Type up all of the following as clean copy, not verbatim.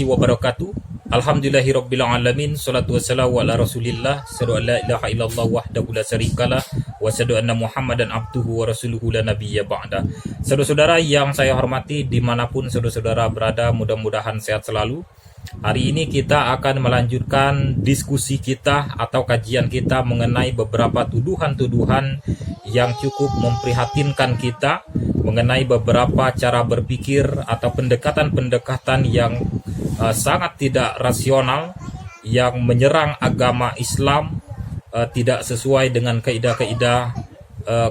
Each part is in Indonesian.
wabarakatuh. Alhamdulillahirabbil alamin, salatu wassalamu ala Rasulillah, asyhadu an la ilaha illallah wahdahu la syarikalah wa asyhadu anna Muhammadan abduhu wa rasuluhu la nabiyya ba'da. Saudara-saudara yang saya hormati dimanapun saudara-saudara berada, mudah-mudahan sehat selalu. Hari ini kita akan melanjutkan diskusi kita atau kajian kita mengenai beberapa tuduhan-tuduhan yang cukup memprihatinkan kita mengenai beberapa cara berpikir atau pendekatan-pendekatan yang sangat tidak rasional yang menyerang agama Islam, tidak sesuai dengan kaidah-kaidah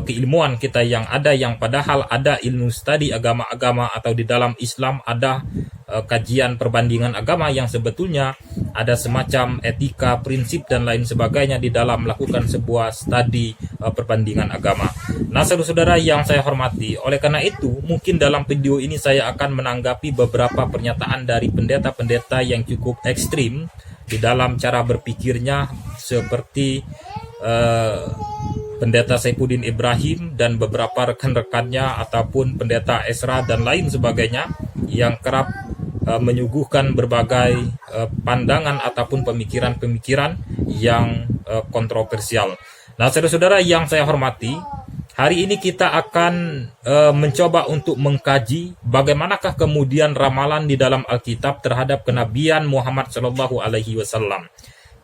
keilmuan kita yang ada, yang padahal ada ilmu studi agama-agama atau di dalam Islam ada kajian perbandingan agama yang sebetulnya ada semacam etika, prinsip dan lain sebagainya di dalam melakukan sebuah studi perbandingan agama. Nah, saudara-saudara yang saya hormati, oleh karena itu mungkin dalam video ini saya akan menanggapi beberapa pernyataan dari pendeta-pendeta yang cukup ekstrim di dalam cara berpikirnya, seperti Pendeta Saifuddin Ibrahim dan beberapa rekan-rekannya, ataupun Pendeta Esra dan lain sebagainya yang kerap menyuguhkan berbagai pandangan ataupun pemikiran-pemikiran yang kontroversial. Nah, saudara-saudara yang saya hormati, hari ini kita akan mencoba untuk mengkaji bagaimanakah kemudian ramalan di dalam Alkitab terhadap kenabian Muhammad Shallallahu Alaihi Wasallam.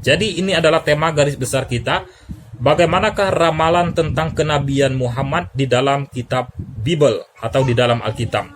Jadi ini adalah tema garis besar kita. Bagaimanakah ramalan tentang kenabian Muhammad di dalam kitab Bible atau di dalam Alkitab?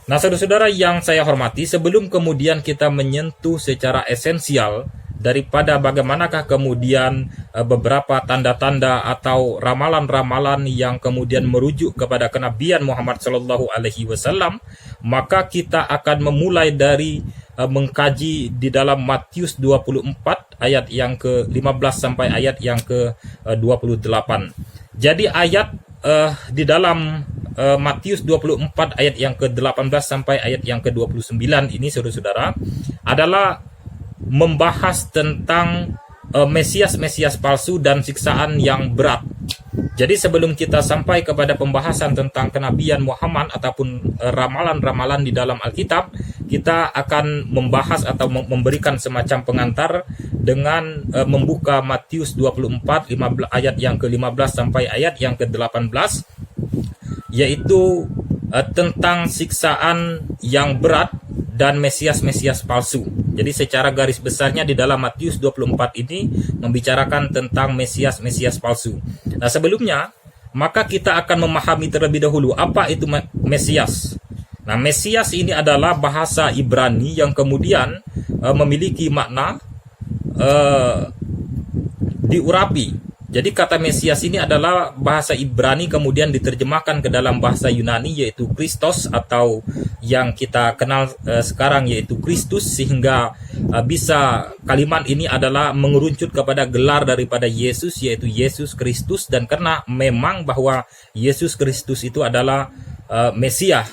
Nah, saudara-saudara yang saya hormati, sebelum kemudian kita menyentuh secara esensial daripada bagaimanakah kemudian beberapa tanda-tanda atau ramalan-ramalan yang kemudian merujuk kepada kenabian Muhammad Shallallahu Alaihi Wasallam, maka kita akan memulai dari mengkaji di dalam Matius 24 ayat yang ke-15 sampai ayat yang ke-28. Jadi ayat di dalam Matius 24 ayat yang ke-18 sampai ayat yang ke-29 ini, saudara-saudara, adalah membahas tentang Mesias-Mesias palsu dan siksaan yang berat. Jadi sebelum kita sampai kepada pembahasan tentang kenabian Muhammad ataupun ramalan-ramalan di dalam Alkitab, kita akan membahas atau memberikan semacam pengantar dengan membuka Matius 24 ayat yang ke-15 sampai ayat yang ke-18, yaitu tentang siksaan yang berat dan Mesias-Mesias palsu. Jadi secara garis besarnya di dalam Matius 24 ini membicarakan tentang Mesias-Mesias palsu. Nah, sebelumnya maka kita akan memahami terlebih dahulu apa itu Mesias. Nah, Mesias ini adalah bahasa Ibrani yang kemudian memiliki makna diurapi. Jadi kata Mesias ini adalah bahasa Ibrani kemudian diterjemahkan ke dalam bahasa Yunani, yaitu Christos, atau yang kita kenal sekarang yaitu Kristus, sehingga bisa kalimat ini adalah mengerucut kepada gelar daripada Yesus, yaitu Yesus Kristus. Dan karena memang bahwa Yesus Kristus itu adalah Mesias,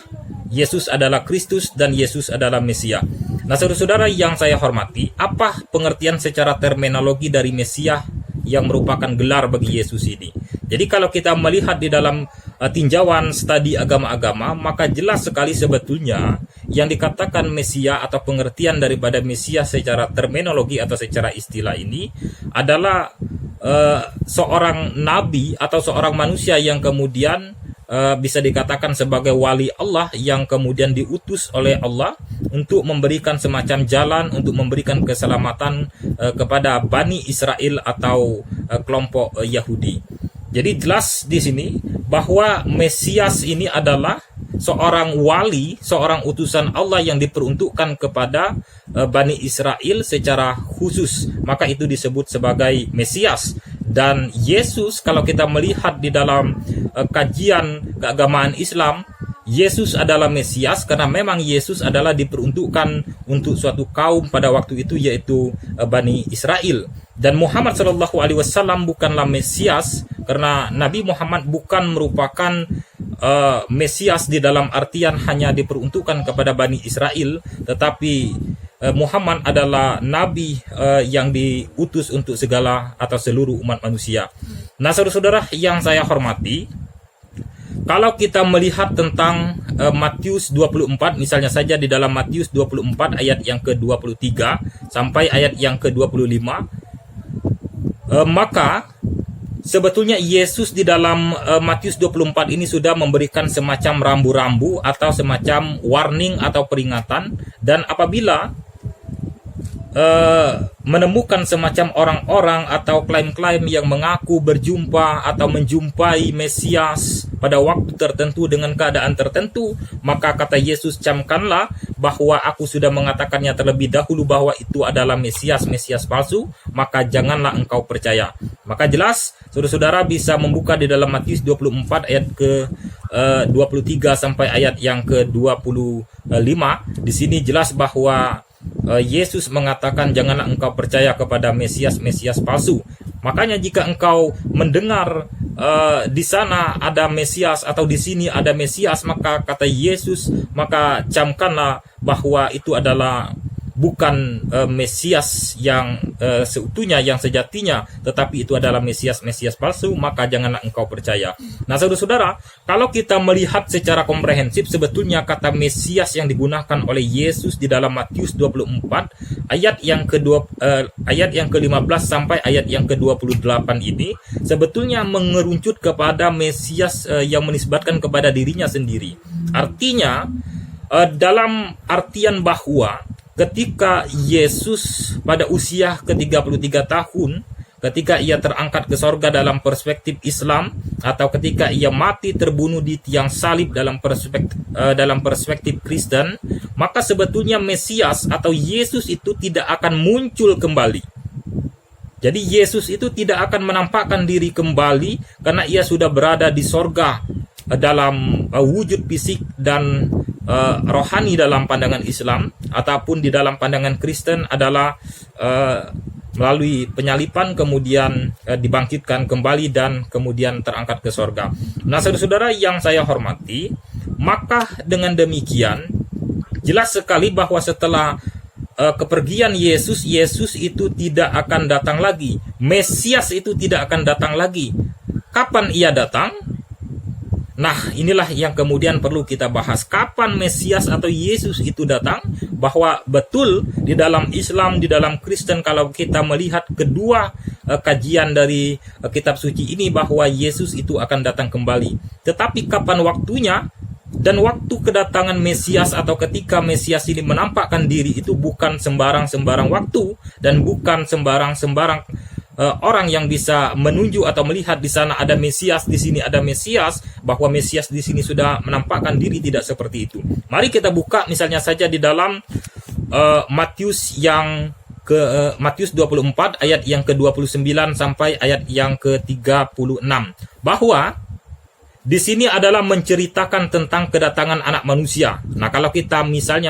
Yesus adalah Kristus dan Yesus adalah Mesias. Nah, saudara-saudara yang saya hormati, apa pengertian secara terminologi dari Mesias yang merupakan gelar bagi Yesus ini? Jadi kalau kita melihat di dalam tinjauan studi agama-agama, maka jelas sekali sebetulnya yang dikatakan Mesias atau pengertian daripada Mesias secara terminologi atau secara istilah ini adalah seorang nabi atau seorang manusia yang kemudian bisa dikatakan sebagai wali Allah, yang kemudian diutus oleh Allah untuk memberikan semacam jalan, untuk memberikan keselamatan kepada Bani Israel atau kelompok Yahudi. Jadi jelas di sini bahwa Mesias ini adalah seorang wali, seorang utusan Allah yang diperuntukkan kepada Bani Israel secara khusus. Maka itu disebut sebagai Mesias. Dan Yesus, kalau kita melihat di dalam kajian keagamaan Islam, Yesus adalah Mesias karena memang Yesus adalah diperuntukkan untuk suatu kaum pada waktu itu, yaitu Bani Israel. Dan Muhammad Shallallahu Alaihi Wasallam bukanlah Mesias karena Nabi Muhammad bukan merupakan Mesias di dalam artian hanya diperuntukkan kepada Bani Israel, tetapi Muhammad adalah nabi yang diutus untuk segala atau seluruh umat manusia. Nah, saudara-saudara yang saya hormati, kalau kita melihat tentang Matius 24, misalnya saja di dalam Matius 24 ayat yang ke-23 sampai ayat yang ke-25, maka sebetulnya Yesus di dalam Matius 24 ini sudah memberikan semacam rambu-rambu atau semacam warning atau peringatan. Dan apabila menemukan semacam orang-orang atau klaim-klaim yang mengaku berjumpa atau menjumpai Mesias pada waktu tertentu dengan keadaan tertentu, maka kata Yesus, camkanlah bahwa aku sudah mengatakannya terlebih dahulu bahwa itu adalah Mesias palsu, maka janganlah engkau percaya. Maka jelas saudara-saudara bisa membuka di dalam Matius 24 ayat ke 23 sampai ayat yang ke-25. Di sini jelas bahwa Yesus mengatakan janganlah engkau percaya kepada Mesias palsu. Makanya jika engkau mendengar di sana ada Mesias atau di sini ada Mesias, maka kata Yesus, maka camkanlah bahwa itu adalah bukan Mesias yang seutuhnya, yang sejatinya, tetapi itu adalah Mesias palsu, maka janganlah engkau percaya. Nah, saudara-saudara, kalau kita melihat secara komprehensif, sebetulnya kata Mesias yang digunakan oleh Yesus di dalam Matius 24 ayat yang ke-15 sampai ayat yang ke-28 ini sebetulnya mengerucut kepada Mesias yang menisbatkan kepada dirinya sendiri. Artinya dalam artian bahwa ketika Yesus pada usia ke-33 tahun, ketika ia terangkat ke sorga dalam perspektif Islam, atau ketika ia mati terbunuh di tiang salib dalam perspektif Kristen, maka sebetulnya Mesias atau Yesus itu tidak akan muncul kembali. Jadi Yesus itu tidak akan menampakkan diri kembali karena ia sudah berada di sorga dalam wujud fisik dan rohani dalam pandangan Islam, ataupun di dalam pandangan Kristen adalah melalui penyalipan kemudian dibangkitkan kembali dan kemudian terangkat ke sorga. Nah, saudara-saudara yang saya hormati, maka dengan demikian jelas sekali bahwa setelah kepergian Yesus itu tidak akan datang lagi. Mesias itu tidak akan datang lagi. Kapan ia datang? Nah, inilah yang kemudian perlu kita bahas. Kapan Mesias atau Yesus itu datang? Bahwa betul di dalam Islam, di dalam Kristen, kalau kita melihat kedua kajian dari kitab suci ini, bahwa Yesus itu akan datang kembali. Tetapi kapan waktunya dan waktu kedatangan Mesias atau ketika Mesias ini menampakkan diri itu bukan sembarang-sembarang waktu dan bukan sembarang-sembarang orang yang bisa menunjuk atau melihat di sana ada Mesias, di sini ada Mesias, bahwa Mesias di sini sudah menampakkan diri, tidak seperti itu. Mari kita buka misalnya saja di dalam Matius 24 ayat yang ke-29 sampai ayat yang ke-36, bahwa di sini adalah menceritakan tentang kedatangan anak manusia. Nah, kalau kita misalnya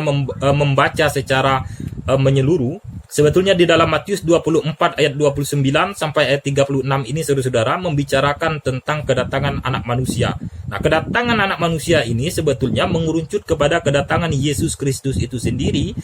membaca secara menyeluruh, sebetulnya di dalam Matius 24 ayat 29 sampai ayat 36 ini, saudara-saudara, membicarakan tentang kedatangan anak manusia. Nah, kedatangan anak manusia ini sebetulnya mengerucut kepada kedatangan Yesus Kristus itu sendiri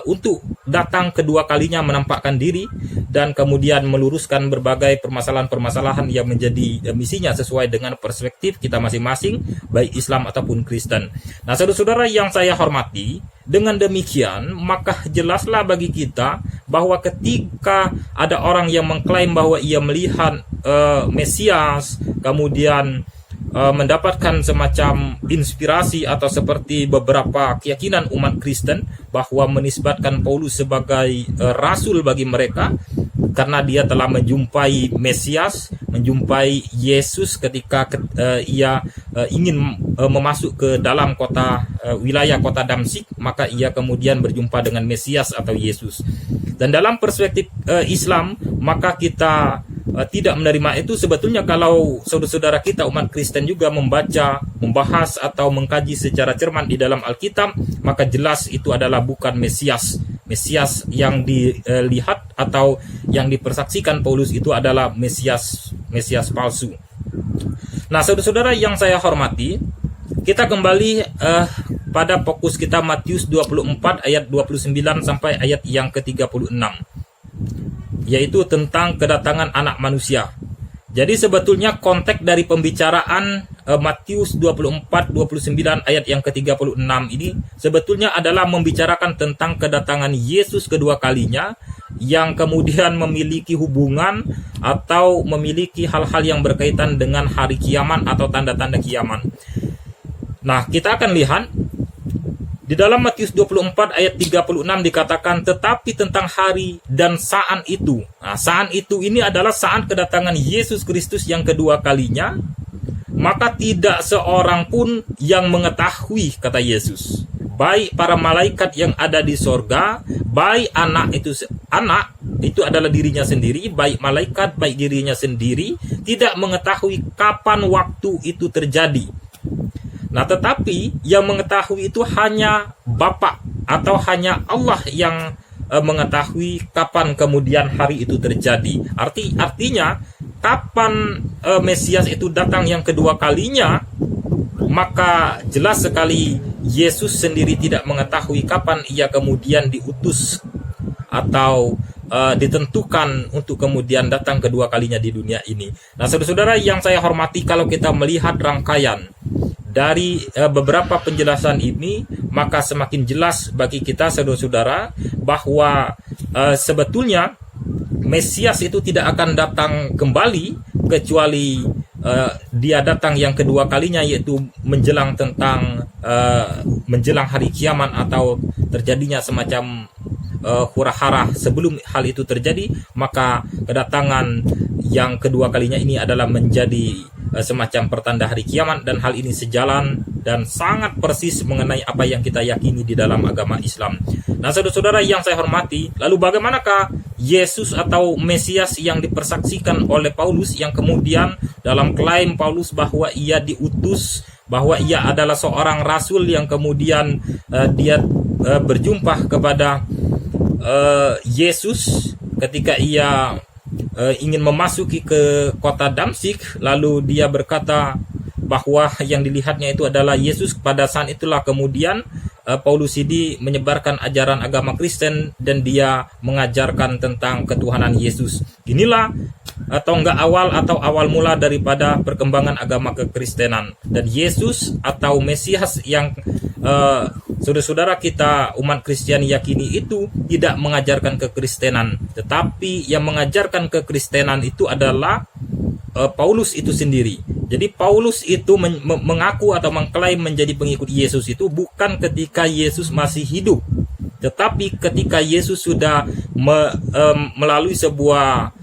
untuk datang kedua kalinya menampakkan diri dan kemudian meluruskan berbagai permasalahan-permasalahan yang menjadi misinya sesuai dengan perspektif kita masing-masing, baik Islam ataupun Kristen. Nah, saudara-saudara yang saya hormati, dengan demikian maka jelaslah bagi kita bahwa ketika ada orang yang mengklaim bahwa ia melihat Mesias, kemudian mendapatkan semacam inspirasi atau seperti beberapa keyakinan umat Kristen bahwa menisbatkan Paulus sebagai rasul bagi mereka karena dia telah menjumpai Mesias, menjumpai Yesus ketika ia ingin memasuk ke dalam wilayah kota Damsyik, maka ia kemudian berjumpa dengan Mesias atau Yesus. Dan dalam perspektif Islam, maka kita tidak menerima itu. Sebetulnya kalau saudara-saudara kita umat Kristen juga membaca, membahas atau mengkaji secara cermat di dalam Alkitab, maka jelas itu adalah bukan Mesias. Mesias yang dilihat atau yang dipersaksikan Paulus itu adalah Mesias palsu. Nah, saudara-saudara yang saya hormati, kita kembali pada fokus kita Matius 24 ayat 29 sampai ayat yang ke-36, yaitu tentang kedatangan anak manusia. Jadi sebetulnya konteks dari pembicaraan Matius 24:29 ayat yang ke-36 ini sebetulnya adalah membicarakan tentang kedatangan Yesus kedua kalinya, yang kemudian memiliki hubungan atau memiliki hal-hal yang berkaitan dengan hari kiamat atau tanda-tanda kiamat. Nah, kita akan lihat di dalam Matius 24 ayat 36 dikatakan, tetapi tentang hari dan saat itu. Nah, saat itu ini adalah saat kedatangan Yesus Kristus yang kedua kalinya, maka tidak seorang pun yang mengetahui, kata Yesus. Baik para malaikat yang ada di sorga, baik anak itu adalah dirinya sendiri, baik malaikat, baik dirinya sendiri, tidak mengetahui kapan waktu itu terjadi. Nah, tetapi yang mengetahui itu hanya Bapa atau hanya Allah yang mengetahui kapan kemudian hari itu terjadi. Artinya, kapan Mesias itu datang yang kedua kalinya, maka jelas sekali Yesus sendiri tidak mengetahui kapan ia kemudian diutus atau ditentukan untuk kemudian datang kedua kalinya di dunia ini. Nah, saudara-saudara yang saya hormati, kalau kita melihat rangkaian dari beberapa penjelasan ini, maka semakin jelas bagi kita, saudara-saudara, bahwa sebetulnya Mesias itu tidak akan datang kembali kecuali dia datang yang kedua kalinya, yaitu menjelang hari kiamat atau terjadinya semacam hura-hara. Sebelum hal itu terjadi, maka kedatangan yang kedua kalinya ini adalah menjadi semacam pertanda hari kiamat, dan hal ini sejalan dan sangat persis mengenai apa yang kita yakini di dalam agama Islam. Nah, saudara-saudara yang saya hormati, lalu bagaimanakah Yesus atau Mesias yang dipersaksikan oleh Paulus, yang kemudian dalam klaim Paulus bahwa ia diutus, bahwa ia adalah seorang rasul yang kemudian dia berjumpa kepada Yesus ketika ia ingin memasuki ke kota Damsyik, lalu dia berkata bahwa yang dilihatnya itu adalah Yesus. Pada saat itulah kemudian Paulus ini menyebarkan ajaran agama Kristen dan dia mengajarkan tentang ketuhanan Yesus. Inilah awal mula daripada perkembangan agama kekristenan. Dan Yesus atau Mesias yang saudara-saudara kita umat Kristen yakini itu tidak mengajarkan kekristenan, tetapi yang mengajarkan kekristenan itu adalah Paulus itu sendiri. Jadi Paulus itu mengaku atau mengklaim menjadi pengikut Yesus itu bukan ketika Yesus masih hidup, tetapi ketika Yesus sudah melalui sebuah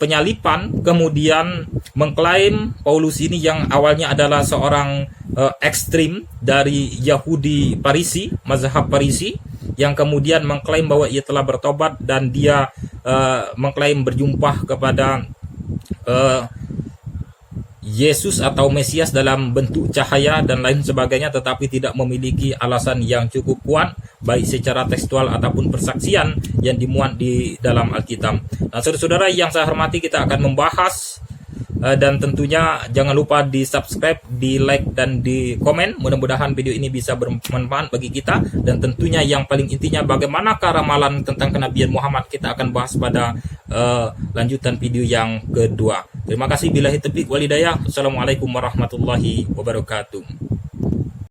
penyalipan, kemudian mengklaim Paulus ini yang awalnya adalah seorang ekstrim dari Yahudi Parisi, mazhab Parisi, yang kemudian mengklaim bahwa ia telah bertobat dan dia mengklaim berjumpa kepada Yesus atau Mesias dalam bentuk cahaya dan lain sebagainya, tetapi tidak memiliki alasan yang cukup kuat baik secara tekstual ataupun persaksian yang dimuat di dalam Alkitab. Nah, saudara-saudara yang saya hormati, kita akan membahas dan tentunya jangan lupa di subscribe, di like, dan di komen. Mudah-mudahan video ini bisa bermanfaat bagi kita, dan tentunya yang paling intinya bagaimanakah ramalan tentang kenabian Muhammad kita akan bahas pada lanjutan video yang kedua. Terima kasih. Billahi taufiq wal hidayah. Assalamualaikum warahmatullahi wabarakatuh.